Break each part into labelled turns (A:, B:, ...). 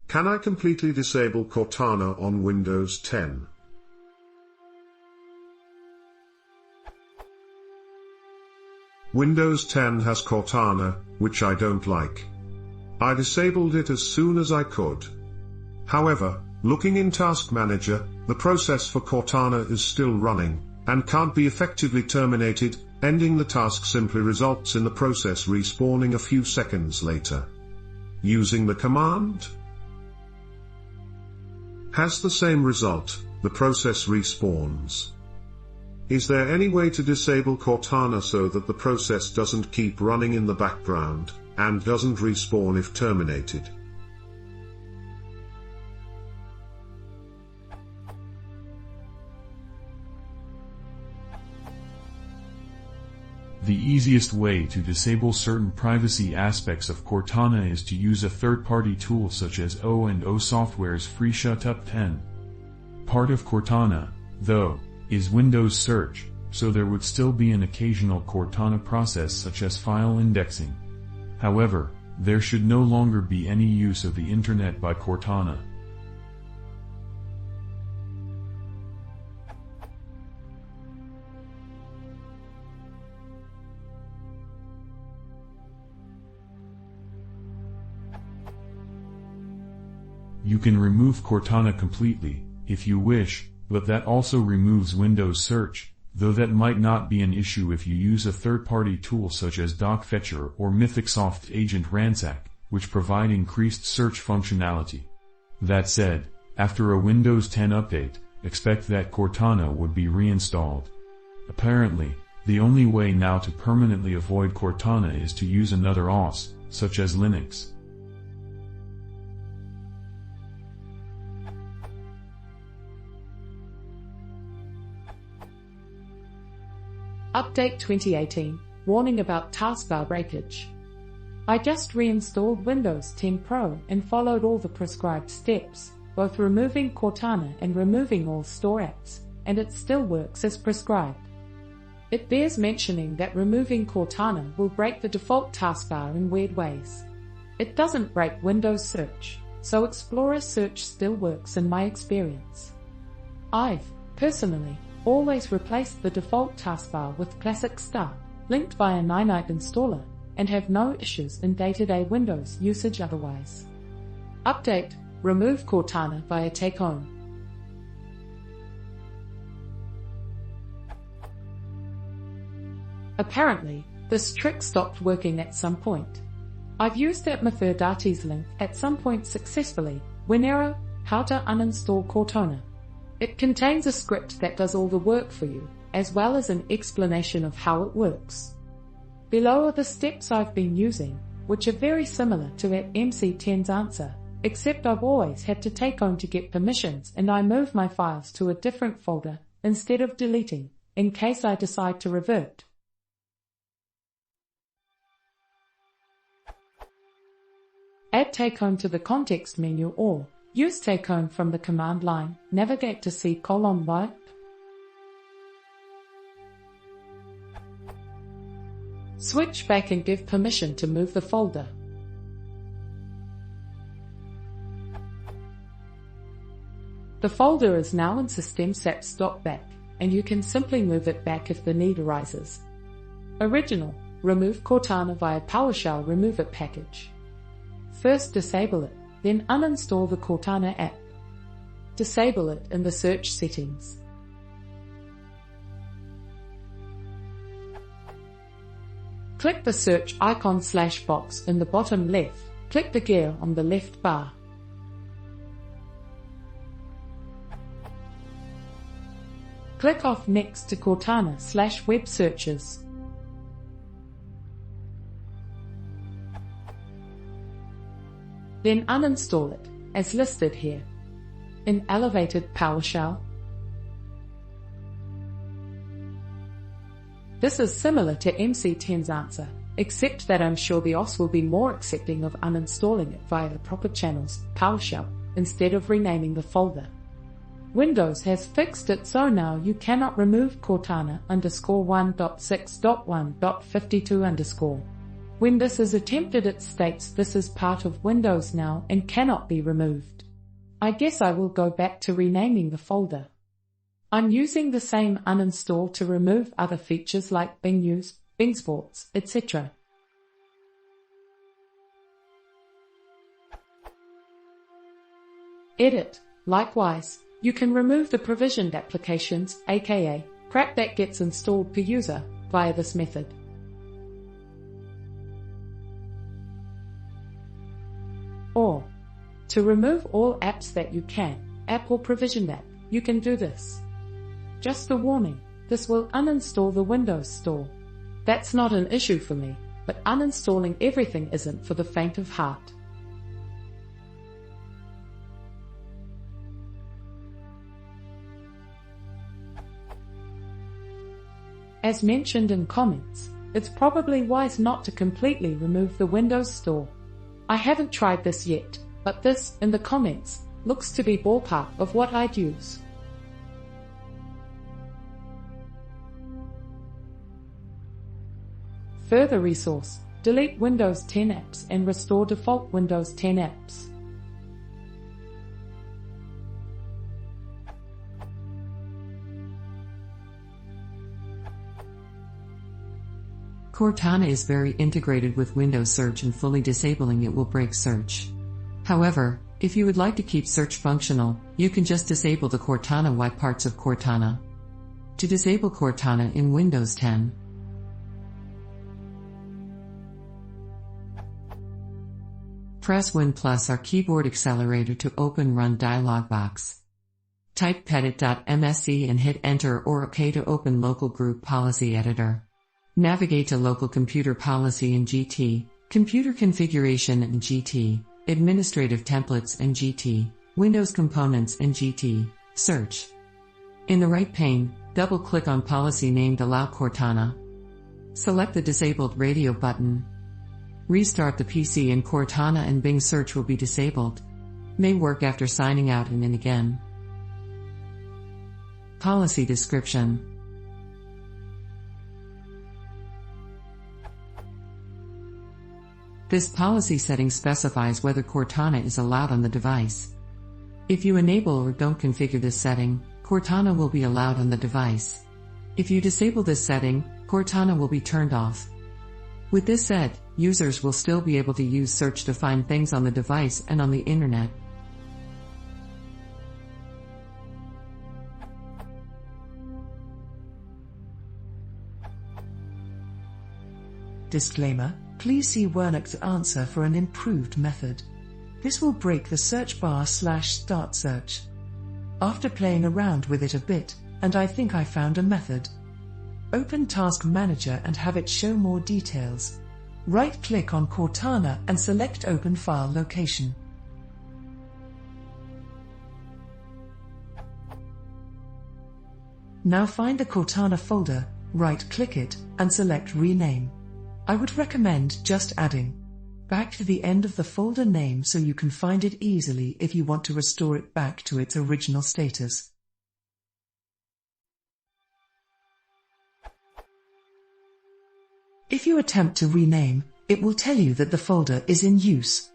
A: Can I completely disable Cortana on Windows 10? Windows 10 has Cortana, which I don't like. I disabled it as soon as I could. However, looking in Task Manager, the process for Cortana is still running, and can't be effectively terminated. Ending the task simply results in the process respawning a few seconds later. Using the command has the same result, the process respawns. Is there any way to disable Cortana so that the process doesn't keep running in the background, and doesn't respawn if terminated?
B: The easiest way to disable certain privacy aspects of Cortana is to use a third-party tool such as O&O Software's free Shutup 10. Part of Cortana, though, is Windows Search, so there would still be an occasional Cortana process such as file indexing. However, there should no longer be any use of the Internet by Cortana. You can remove Cortana completely, if you wish, but that also removes Windows Search, though that might not be an issue if you use a third-party tool such as DocFetcher or Mythicsoft's Agent Ransack, which provide increased search functionality. That said, after a Windows 10 update, expect that Cortana would be reinstalled. Apparently, the only way now to permanently avoid Cortana is to use another OS, such as Linux.
C: Update 2018, warning about taskbar breakage. I just reinstalled Windows 10 Pro and followed all the prescribed steps, both removing Cortana and removing all store apps, and it still works as prescribed. It bears mentioning that removing Cortana will break the default taskbar in weird ways. It doesn't break Windows Search, so Explorer Search still works in my experience. I've, personally, always replaced the default taskbar with Classic Start, linked via Ninite installer, and have no issues in day-to-day Windows usage otherwise. Update: remove Cortana via Take Home. Apparently, this trick stopped working at some point. I've used that Mithridates link at some point successfully. Winero, how to uninstall Cortana. It contains a script that does all the work for you, as well as an explanation of how it works. Below are the steps I've been using, which are very similar to at MC10's answer, except I've always had to take home to get permissions and I move my files to a different folder, instead of deleting, in case I decide to revert. Add Take Home to the context menu or use Take Home from the command line, navigate to C:\wipe. Switch back and give permission to move the folder. The folder is now in systemsaps.back, and you can simply move it back if the need arises. Original, remove Cortana via PowerShell Remove It package. First disable it, then uninstall the Cortana app. Disable it in the search settings. Click the search icon /box in the bottom left, click the gear on the left bar. Click off next to Cortana /web searches. Then uninstall it, as listed here. In elevated PowerShell. This is similar to MC10's answer, except that I'm sure the OS will be more accepting of uninstalling it via the proper channels, PowerShell, instead of renaming the folder. Windows has fixed it so now you cannot remove Cortana _1.6.1.52_. When this is attempted, it states this is part of Windows now and cannot be removed. I guess I will go back to renaming the folder. I'm using the same uninstall to remove other features like Bing News, Bing Sports, etc. Edit. Likewise, you can remove the provisioned applications, aka crap that gets installed per user, via this method. Or, to remove all apps that you can, app or provisioned app, you can do this. Just a warning, this will uninstall the Windows Store. That's not an issue for me, but uninstalling everything isn't for the faint of heart. As mentioned in comments, it's probably wise not to completely remove the Windows Store. I haven't tried this yet, but this, in the comments, looks to be ballpark of what I'd use. Further resource, delete Windows 10 apps and restore default Windows 10 apps.
D: Cortana is very integrated with Windows Search, and fully disabling it will break search. However, if you would like to keep search functional, you can just disable the Cortana wipe parts of Cortana. To disable Cortana in Windows 10, press Win plus our keyboard accelerator to open Run dialog box. Type pedit.msc and hit Enter or OK to open Local Group Policy Editor. Navigate to Local Computer Policy in GT, Computer Configuration in GT, Administrative Templates in GT, Windows Components in GT, Search. In the right pane, double-click on policy named Allow Cortana. Select the Disabled Radio button. Restart the PC and Cortana and Bing Search will be disabled. May work after signing out and in again. Policy Description. This policy setting specifies whether Cortana is allowed on the device. If you enable or don't configure this setting, Cortana will be allowed on the device. If you disable this setting, Cortana will be turned off. With this said, users will still be able to use search to find things on the device and on the internet.
E: Disclaimer: please see Wernick's answer for an improved method. This will break the search bar /start search. After playing around with it a bit, and I think I found a method. Open Task Manager and have it show more details. Right-click on Cortana and select Open File Location. Now find the Cortana folder, right-click it, and select Rename. I would recommend just adding back to the end of the folder name so you can find it easily if you want to restore it back to its original status. If you attempt to rename, it will tell you that the folder is in use.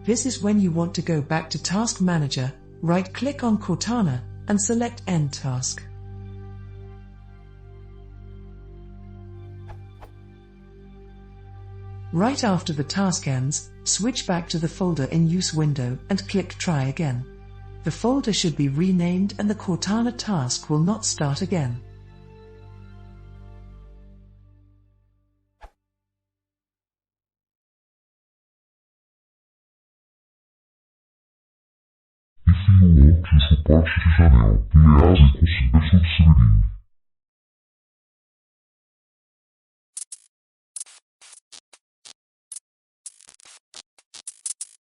E: This is when you want to go back to Task Manager, right-click on Cortana, and select End Task. Right after the task ends, switch back to the folder in use window and click Try again. The folder should be renamed and the Cortana task will not start again.
F: E fio óculos o parte de janela, leais e consiga